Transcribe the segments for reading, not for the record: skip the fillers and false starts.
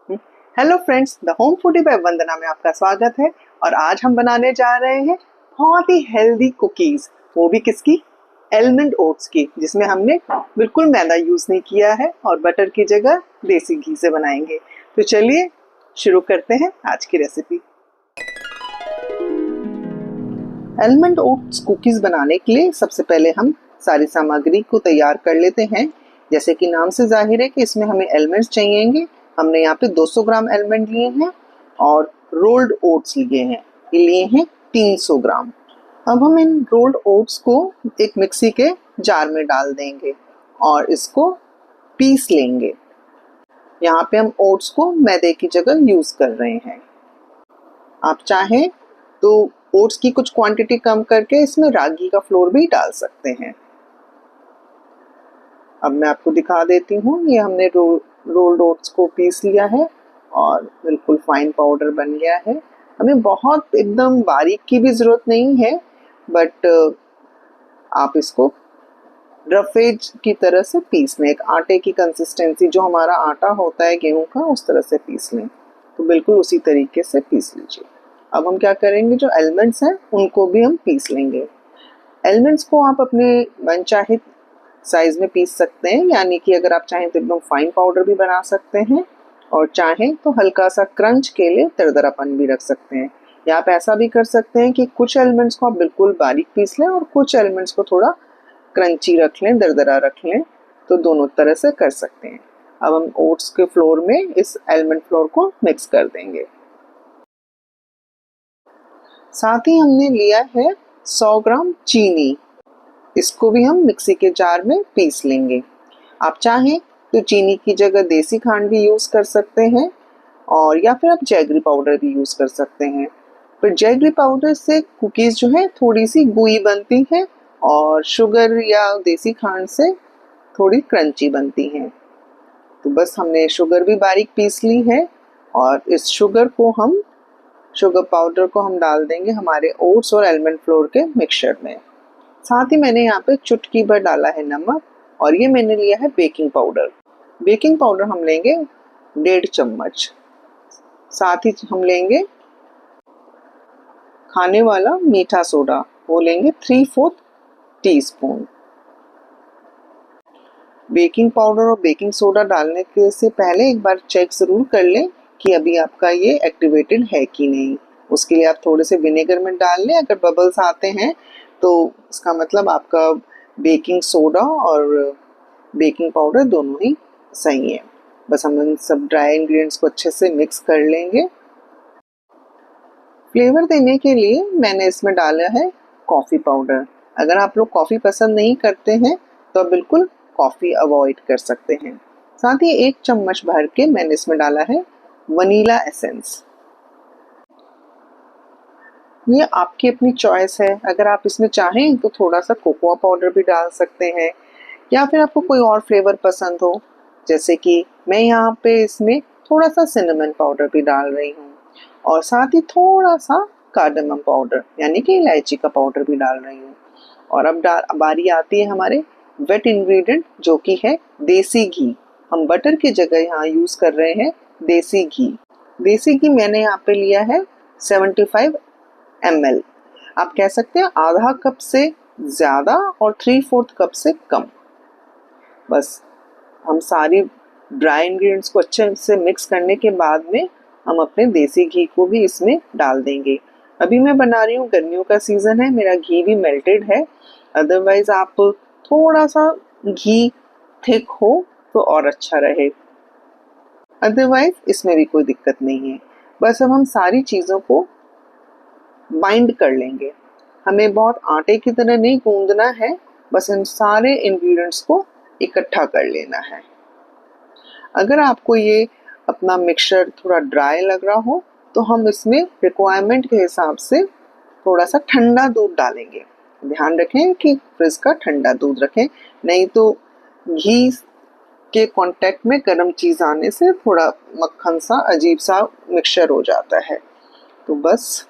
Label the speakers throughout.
Speaker 1: Hello friends, the home foodie by Vandana में आपका स्वागत है। और आज हम बनाने जा रहे हैं बहुत ही हेल्दी कुकीज, वो भी किसकी? एलमंड ओट्स की, जिसमें हमने बिल्कुल मैदा यूज नहीं किया है और बटर की जगह देसी घी से बनाएंगे। तो चलिए शुरू करते हैं आज की रेसिपी। एलमंड ओट्स कुकीज बनाने के लिए सबसे पहले हम सारी सामग्री को तैयार कर लेते हैं। जैसे कि नाम से जाहिर है कि इसमें हमें एलमंड्स चाहिएंगे। हमने यहाँ पे 200 ग्राम एलमंड लिए हैं और रोल्ड ओट्स लिए हैं, ये लिए हैं 300 ग्राम। अब हम इन रोल्ड ओट्स को एक मिक्सी के जार में डाल देंगे और इसको पीस लेंगे। यहाँ पे हम ओट्स को मैदे की जगह यूज कर रहे हैं। आप चाहें तो ओट्स की कुछ क्वांटिटी कम करके इसमें रागी का फ्लोर भी डाल सकते हैं। अब मैं आपको दिखा देती हूँ, ये हमने रोल्ड ओट्स को पीस लिया है और बिल्कुल फाइन पाउडर बन गया है। हमें बहुत एकदम बारीक की भी ज़रूरत नहीं है, बट आप इसको रफेज की तरह से पीस लें। एक आटे की कंसिस्टेंसी, जो हमारा आटा होता है गेहूं का, उस तरह से पीस लें। तो बिल्कुल उसी तरीके से पीस लीजिए। अब हम क्या करेंगे, जो एलमंड्स हैं उनको भी हम पीस लेंगे। एलमंड्स को आप अपने मनचाहे साइज में पीस सकते हैं, यानी कि अगर आप चाहें तो एकदम फाइन पाउडर भी बना सकते हैं और चाहें तो हल्का सा क्रंच के लिए दरदरापन भी रख सकते हैं। या आप ऐसा भी कर सकते हैं कि कुछ एलिमेंट्स को आप बिल्कुल बारीक पीस लें और कुछ एलिमेंट्स को थोड़ा क्रंची रख लें, दरदरा रख लें। तो दोनों तरह से कर सकते हैं। अब हम ओट्स के फ्लोर में इस एलमंड फ्लोर को मिक्स कर देंगे। साथ ही हमने लिया है 100 ग्राम चीनी, इसको भी हम मिक्सी के जार में पीस लेंगे। आप चाहें तो चीनी की जगह देसी खांड भी यूज़ कर सकते हैं और या फिर आप जैगरी पाउडर भी यूज़ कर सकते हैं। पर जैगरी पाउडर से कुकीज़ जो है थोड़ी सी गुई बनती है और शुगर या देसी खांड से थोड़ी क्रंची बनती हैं। तो बस हमने शुगर भी बारीक पीस ली है और इस शुगर पाउडर को हम डाल देंगे हमारे ओट्स और एलमंड फ्लोर के मिक्सचर में। साथ ही मैंने यहाँ पे चुटकी भर डाला है नमक और ये मैंने लिया है बेकिंग पाउडर। बेकिंग पाउडर हम लेंगे 1.5 चम्मच। साथ ही हम लेंगे खाने वाला मीठा सोडा, वो लेंगे 3/4 टीस्पून। बेकिंग पाउडर और बेकिंग सोडा डालने के से पहले एक बार चेक ज़रूर कर लें कि अभी आपका ये एक्टिवेटेड है कि नहीं। उसके लिए आप थोड़े से विनेगर में डाल लें। अगर बबल्स आते हैं तो इसका मतलब आपका बेकिंग सोडा और बेकिंग पाउडर दोनों ही सही है। बस हम इन सब ड्राई इंग्रेडिएंट्स को अच्छे से मिक्स कर लेंगे। फ्लेवर देने के लिए मैंने इसमें डाला है कॉफ़ी पाउडर। अगर आप लोग कॉफ़ी पसंद नहीं करते हैं तो आप बिल्कुल कॉफ़ी अवॉइड कर सकते हैं। साथ ही 1 चम्मच भर के मैंने इसमें डाला है वनीला एसेंस। ये आपकी अपनी चॉइस है। अगर आप इसमें चाहें तो थोड़ा सा कोकोआ पाउडर भी डाल सकते हैं या फिर आपको कोई और फ्लेवर पसंद हो, जैसे कि मैं यहाँ पे इसमें थोड़ा सा सिनेमन पाउडर भी डाल रही हूँ और साथ ही थोड़ा सा कार्डमम पाउडर यानी कि इलायची का पाउडर भी डाल रही हूँ। और अब बारी आती है हमारे वेट इंग्रेडिएंट, जो कि है देसी घी। हम बटर की जगह यहाँ यूज़ कर रहे हैं देसी घी। देसी घी मैंने यहाँ पे लिया है 75 ml। आप कह सकते हैं आधा कप से ज़्यादा और 3/4 कप से कम। बस हम सारी ड्राई इंग्रेडिएंट्स को अच्छे से मिक्स करने के बाद में हम अपने देसी घी को भी इसमें डाल देंगे। अभी मैं बना रही हूँ, गर्मियों का सीज़न है, मेरा घी भी मेल्टेड है। अदरवाइज़ आप थोड़ा सा घी थिक हो तो और अच्छा रहे, अदरवाइज़ इसमें भी कोई दिक्कत नहीं है। बस अब हम सारी चीज़ों को बाइंड कर लेंगे। हमें बहुत आटे की तरह नहीं गूंदना है, बस इन सारे इंग्रेडिएंट्स को इकट्ठा कर लेना है। अगर आपको ये अपना मिक्सचर थोड़ा ड्राई लग रहा हो तो हम इसमें रिक्वायरमेंट के हिसाब से थोड़ा सा ठंडा दूध डालेंगे। ध्यान रखें कि फ्रिज का ठंडा दूध रखें, नहीं तो घी के कांटेक्ट में गर्म चीज़ आने से थोड़ा मक्खन सा अजीब सा मिक्सचर हो जाता है। तो बस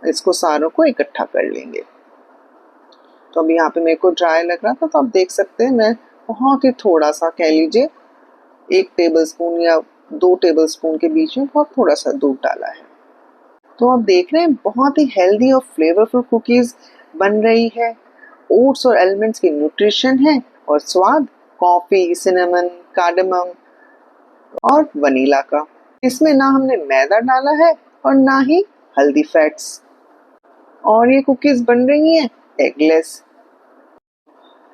Speaker 1: इसको सारों को इकट्ठा कर लेंगे। तो अब यहाँ पे मेरे को ड्राई लग रहा था, तो आप देख सकते हैं मैं बहुत ही थोड़ा सा, कह लीजिए 1 टेबलस्पून या 2 टेबलस्पून के बीच में बहुत थोड़ा सा दूध डाला है। तो आप देख रहे हैं बहुत ही हेल्दी और फ्लेवरफुल कुकीज़ बन रही है। ओट्स और एलिमेंट्स की न्यूट्रिशन है और स्वाद कॉफ़ी, सिनेमन, कार्डमम और वनीला का। इसमें ना हमने मैदा डाला है और ना ही हल्दी फैट्स। और ये कुकीज़ बन रही हैं एगलेस।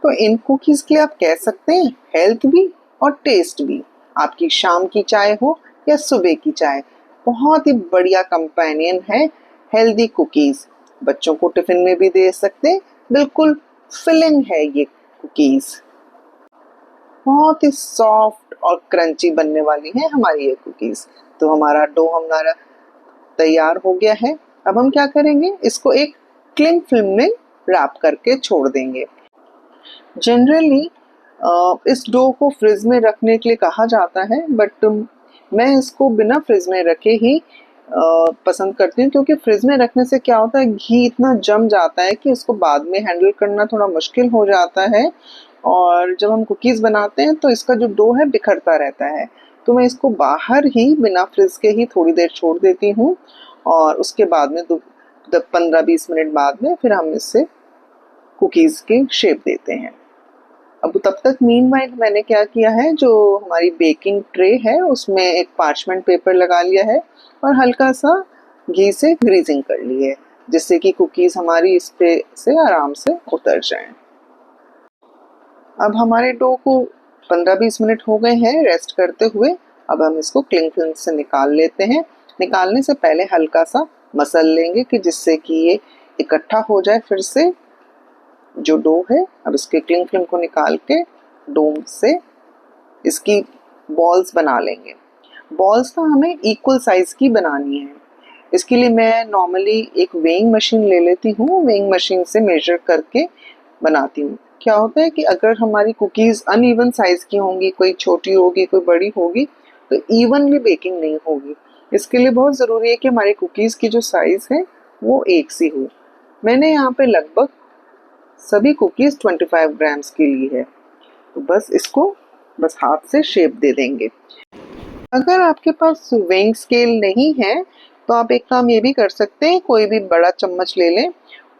Speaker 1: तो इन कुकीज़ के लिए आप कह सकते हैं हेल्थ भी और टेस्ट भी। आपकी शाम की चाय हो या सुबह की चाय, बहुत ही बढ़िया कंपेनियन है हेल्दी कुकीज़। बच्चों को टिफिन में भी दे सकते हैं, बिल्कुल फिलिंग है ये कुकीज़। बहुत ही सॉफ्ट और क्रंची बनने वाली है हमारी ये कुकीज़। तो हमारा तैयार हो गया है। अब हम क्या करेंगे, इसको एक क्लिंग फिल्म में रैप करके छोड़ देंगे। जनरली इस डो को फ्रिज में रखने के लिए कहा जाता है, बट मैं इसको बिना फ्रिज में रखे ही पसंद करती हूँ, क्योंकि फ्रिज में रखने से क्या होता है, घी इतना जम जाता है कि उसको बाद में हैंडल करना थोड़ा मुश्किल हो जाता है। और जब हम कुकीज़ बनाते हैं तो इसका जो डो है बिखरता रहता है। तो मैं इसको बाहर ही बिना फ्रिज के ही थोड़ी देर छोड़ देती हूँ, और उसके बाद में 15-20 मिनट बाद में फिर हम इससे कुकीज़ की शेप देते हैं। अब तब तक मीनवाइल मैंने क्या किया है, जो हमारी बेकिंग ट्रे है उसमें एक पार्चमेंट पेपर लगा लिया है और हल्का सा घी से ग्रीजिंग कर ली है, जिससे कि कुकीज़ हमारी इस पे से आराम से उतर जाएं। अब हमारे डो को 15-20 मिनट हो गए हैं रेस्ट करते हुए। अब हम इसको क्लिंग फिल्म से निकाल लेते हैं। निकालने से पहले हल्का सा मसल लेंगे कि जिससे कि ये इकट्ठा हो जाए फिर से जो डो है। अब इसके क्लिंग फिल्म को निकाल के डो से इसकी बॉल्स बना लेंगे। बॉल्स ना हमें इक्वल साइज की बनानी है। इसके लिए मैं नॉर्मली एक वेइंग मशीन ले लेती हूँ, वेइंग मशीन से मेजर करके बनाती हूँ। क्या होता है कि अगर हमारी कुकीज़ अनइवन साइज की होंगी, कोई छोटी होगी कोई बड़ी होगी, तो इवनली बेकिंग नहीं होगी। इसके लिए बहुत ज़रूरी है कि हमारी कुकीज़ की जो साइज़ है वो एक सी हो। मैंने यहाँ पे लगभग सभी कुकीज़ 25 ग्राम्स की ली है। तो बस इसको हाथ से शेप दे देंगे। अगर आपके पास वेइंग स्केल नहीं है तो आप एक काम ये भी कर सकते हैं, कोई भी बड़ा चम्मच ले लें,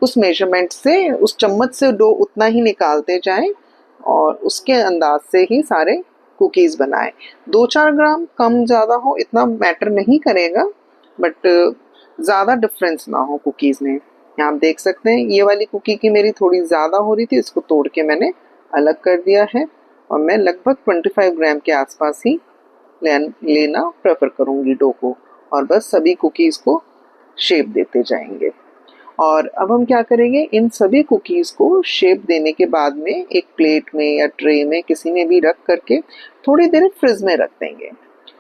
Speaker 1: उस मेजरमेंट से उस चम्मच से डो उतना ही निकालते जाएं और उसके अंदाज से ही सारे कुकीज़ बनाएं। 2-4 ग्राम कम ज़्यादा हो इतना मैटर नहीं करेगा, बट ज़्यादा डिफरेंस ना हो कुकीज़ में। यहाँ आप देख सकते हैं ये वाली कुकी की मेरी थोड़ी ज़्यादा हो रही थी, इसको तोड़ के मैंने अलग कर दिया है और मैं लगभग 25 ग्राम के आसपास ही लेना प्रेफर करूँगी डो को। और बस सभी कुकीज़ को शेप देते जाएंगे। और अब हम क्या करेंगे, इन सभी कुकीज़ को शेप देने के बाद में एक प्लेट में या ट्रे में किसी में भी रख करके थोड़ी देर फ्रिज में रख देंगे।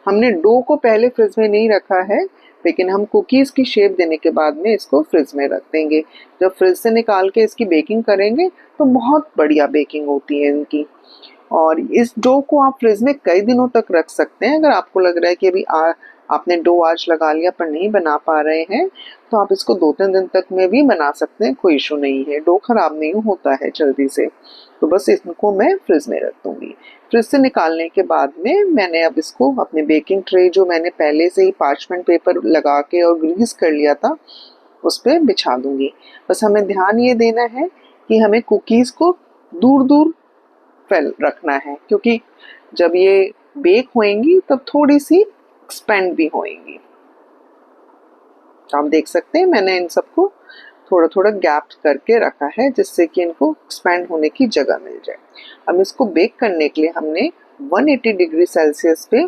Speaker 1: हमने डो को पहले फ्रिज में नहीं रखा है, लेकिन हम कुकीज़ की शेप देने के बाद में इसको फ्रिज में रख देंगे। जब फ्रिज से निकाल के इसकी बेकिंग करेंगे तो बहुत बढ़िया बेकिंग होती है इनकी। और इस डो को आप फ्रिज में कई दिनों तक रख सकते हैं। अगर आपको लग रहा है कि अभी आपने डो आज लगा लिया पर नहीं बना पा रहे हैं, तो आप इसको 2-3 दिन तक में भी बना सकते हैं, कोई इशू नहीं है। डो खराब नहीं होता है जल्दी से। तो बस इसको मैं फ्रिज में रख दूंगी। फ्रिज से निकालने के बाद में मैंने अब इसको अपने बेकिंग ट्रे, जो मैंने पहले से ही पार्चमेंट पेपर लगा के और ग्रीस कर लिया था, उस पर बिछा दूंगी। बस हमें ध्यान ये देना है कि हमें कुकीज़ को दूर दूर फैल रखना है, क्योंकि जब ये बेक होएंगी तब थोड़ी सी एक्सपेंड भी होएंगी। आप देख सकते हैं मैंने इन सबको थोड़ा थोड़ा गैप करके रखा है, जिससे कि इनको एक्सपेंड होने की जगह मिल जाए। अब इसको बेक करने के लिए हमने 180 डिग्री सेल्सियस पे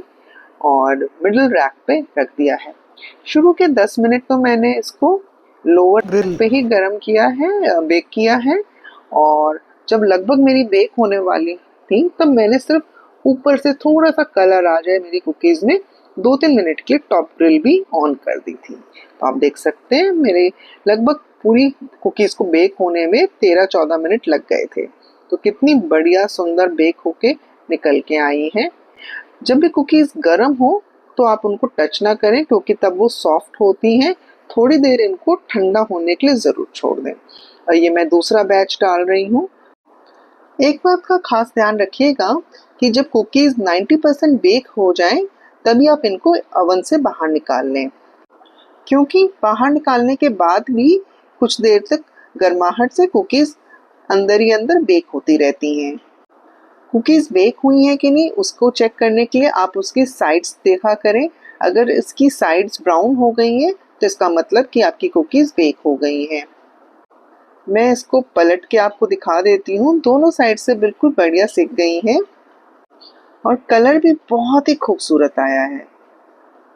Speaker 1: और मिडिल रैक पे रख दिया है। शुरू के 10 मिनट तो मैंने इसको लोअर ग्रिल पे ही गर्म किया है, बेक किया है। और जब लगभग मेरी बेक होने वाली थी तब मैंने सिर्फ ऊपर से थोड़ा सा कलर आ जाए मेरी कुकीज़ में, 2-3 मिनट के लिए टॉप ग्रिल भी ऑन कर दी थी। तो आप देख सकते हैं मेरे लगभग पूरी कुकीज़ को बेक होने में 13-14 मिनट लग गए थे। तो कितनी बढ़िया सुंदर बेक होके निकल के आई हैं। जब भी कुकीज़ गर्म हो तो आप उनको टच ना करें, क्योंकि तब वो सॉफ्ट होती हैं। थोड़ी देर इनको ठंडा होने के लिए ज़रूर छोड़ दें। और ये मैं दूसरा बैच डाल रही हूँ। एक बात का खास ध्यान रखिएगा कि जब कुकीज़ 90% बेक हो जाएं तभी आप इनको ओवन से बाहर निकाल लें, क्योंकि बाहर निकालने के बाद भी कुछ देर तक गर्माहट से कुकीज़ अंदर ही अंदर बेक होती रहती हैं। कुकीज़ बेक हुई हैं कि नहीं उसको चेक करने के लिए आप उसकी साइड्स देखा करें। अगर इसकी साइड्स ब्राउन हो गई हैं तो इसका मतलब कि आपकी कुकीज़ बेक हो गई हैं। मैं इसको पलट के आपको दिखा देती हूँ। दोनों साइड से बिल्कुल बढ़िया सिक गई हैं और कलर भी बहुत ही खूबसूरत आया है।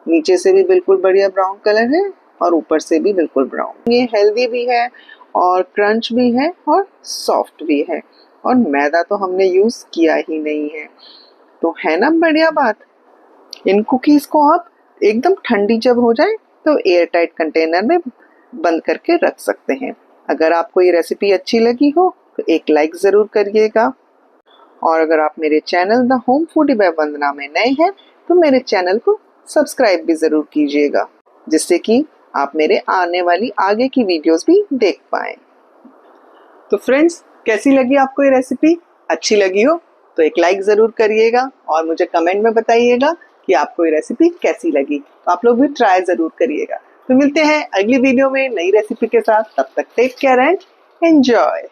Speaker 1: नीचे से भी बिल्कुल बढ़िया ब्राउन कलर है और ऊपर से भी बिल्कुल ब्राउन। ये हेल्दी भी है और क्रंच भी है और सॉफ्ट भी है और मैदा तो हमने यूज़ किया ही नहीं है। तो है ना बढ़िया बात। इन कुकीज़ को आप एकदम ठंडी जब हो जाए तो एयर टाइट कंटेनर में बंद करके रख सकते हैं। अगर आपको ये रेसिपी अच्छी लगी हो तो एक लाइक ज़रूर करिएगा और अगर आप मेरे channel the home foodie by Vandana में नए हैं तो मेरे चैनल को सब्सक्राइब भी ज़रूर कीजिएगा, जिससे कि आप मेरे आने वाली आगे की वीडियोस भी देख पाएँ। तो फ्रेंड्स, कैसी लगी आपको ये रेसिपी? अच्छी लगी हो तो एक लाइक ज़रूर करिएगा और मुझे कमेंट में बताइएगा कि आपको ये रेसिपी कैसी लगी। तो आप लोग भी ट्राई ज़रूर करिएगा। तो मिलते हैं अगली वीडियो में नई रेसिपी के साथ। तब तक टेक केयर एंड एंजॉय।